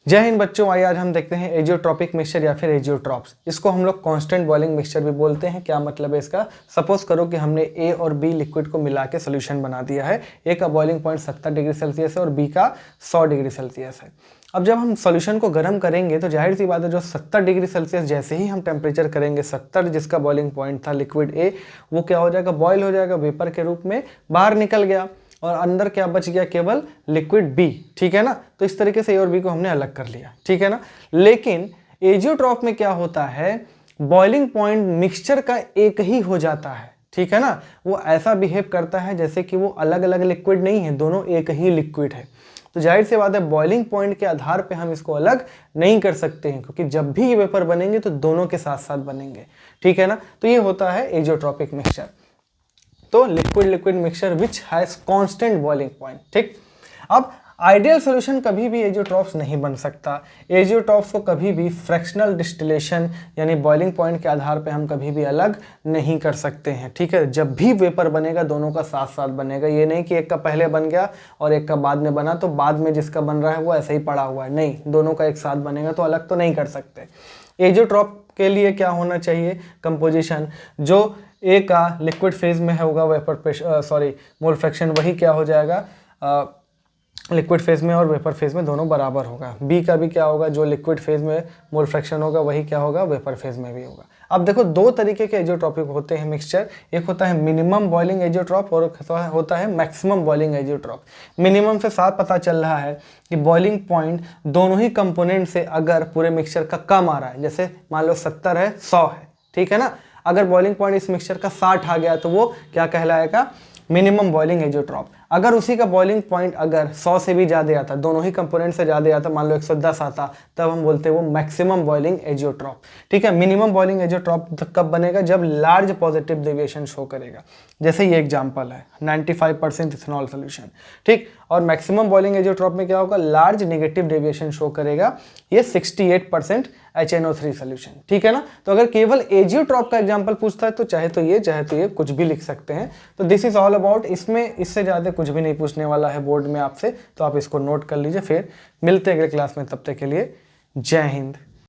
जय हिंद बच्चों, आइए आज हम देखते हैं एजियोट्रॉपिक मिक्सचर या फिर एजियोट्रॉप्स। इसको हम लोग कांस्टेंट बॉइलिंग मिक्सचर भी बोलते हैं। क्या मतलब है इसका? सपोज करो कि हमने ए और बी लिक्विड को मिला के सोल्यूशन बना दिया है। ए का बॉइलिंग पॉइंट 70 डिग्री सेल्सियस है और बी का 100 डिग्री सेल्सियस है। अब जब हम सॉल्यूशन को गर्म करेंगे तो जाहिर सी बात है, जो 70 डिग्री सेल्सियस जैसे ही हम टेम्परेचर करेंगे 70, जिसका बॉइलिंग पॉइंट था लिक्विड ए, वो क्या हो जाएगा? बॉयल हो जाएगा, वेपर के रूप में बाहर निकल गया और अंदर क्या बच गया? केवल लिक्विड बी। ठीक है ना? तो इस तरीके से ए और बी को हमने अलग कर लिया। ठीक है ना? लेकिन एजियोट्रॉप में क्या होता है, बॉइलिंग पॉइंट मिक्सचर का एक ही हो जाता है। ठीक है ना? वो ऐसा बिहेव करता है जैसे कि वो अलग अलग लिक्विड नहीं है, दोनों एक ही लिक्विड है। तो जाहिर सी बात है, बॉइलिंग पॉइंट के आधार पे हम इसको अलग नहीं कर सकते हैं, क्योंकि जब भी ये वेपर बनेंगे तो दोनों के साथ साथ बनेंगे। ठीक है ना? तो ये होता है एजियोट्रॉपिक मिक्सचर। तो liquid liquid mixture which has constant boiling point. ठीक, अब आइडियल सॉल्यूशन कभी भी एजियोट्रॉप्स नहीं बन सकता। एजियोट्रॉप्स को कभी भी फ्रैक्शनल डिस्टिलेशन यानी बॉइलिंग पॉइंट के आधार पे हम कभी भी अलग नहीं कर सकते हैं। ठीक है, जब भी वेपर बनेगा दोनों का साथ साथ बनेगा। ये नहीं कि एक का पहले बन गया और एक का बाद में बना तो बाद में जिसका बन रहा है वो ऐसे ही पड़ा हुआ है। नहीं, दोनों का एक साथ बनेगा, तो अलग तो नहीं कर सकते। एजियोट्रॉप के लिए क्या होना चाहिए? कंपोजिशन, जो ए का लिक्विड फेज में होगा वेपर प्रेशर मोल फ्रैक्शन, वही क्या हो जाएगा? लिक्विड फेज में और वेपर फेज में दोनों बराबर होगा। बी का भी क्या होगा? जो लिक्विड फेज में मोल फ्रैक्शन होगा वही क्या होगा? वेपर फेज में भी होगा। अब देखो, दो तरीके के एजियोट्रॉपिक होते हैं मिक्सचर। एक होता है मिनिमम बॉइलिंग एजियोट्रॉप और होता है मैक्सिमम बॉइलिंग एजियोट्रॉप। मिनिमम से साफ पता चल रहा है कि बॉइलिंग पॉइंट दोनों ही कंपोनेंट से अगर पूरे मिक्सचर का कम आ रहा है, जैसे मान लो 70 है 100 है, ठीक है ना? अगर बॉइलिंग पॉइंट इस मिक्सचर का 60 आ गया तो वो क्या कहलाएगा? Minimum boiling azeotrope. अगर उसी का बॉइलिंग पॉइंट अगर 100 से भी ज़्यादा आता, दोनों ही कंपोनेंट से ज़्यादा आता, मान लो 110 आता, तब हम बोलते हैं वो मैक्सिमम बॉइलिंग एजियोट्रॉप। ठीक है, मिनिमम बॉइलिंग एजियोट्रॉप कब बनेगा? जब लार्ज पॉजिटिव डेविएशन शो करेगा। जैसे ये एग्जांपल है 95% इथेनॉल सोल्यूशन। ठीक, और मैक्सिमम बॉइलिंग एजियोट्रॉप में क्या होगा? लार्ज नेगेटिव डेविएशन शो करेगा, ये 68% HNO3 सोल्यूशन। ठीक है ना? तो अगर केवल एजियोट्रॉप का एग्जांपल पूछता है तो चाहे तो ये कुछ भी लिख सकते हैं। तो दिस इज ऑल अबाउट, इसमें इससे ज़्यादा कुछ भी नहीं पूछने वाला है बोर्ड में आपसे, तो आप इसको नोट कर लीजिए। फिर मिलते हैं अगले क्लास में, तब तक के लिए जय हिंद।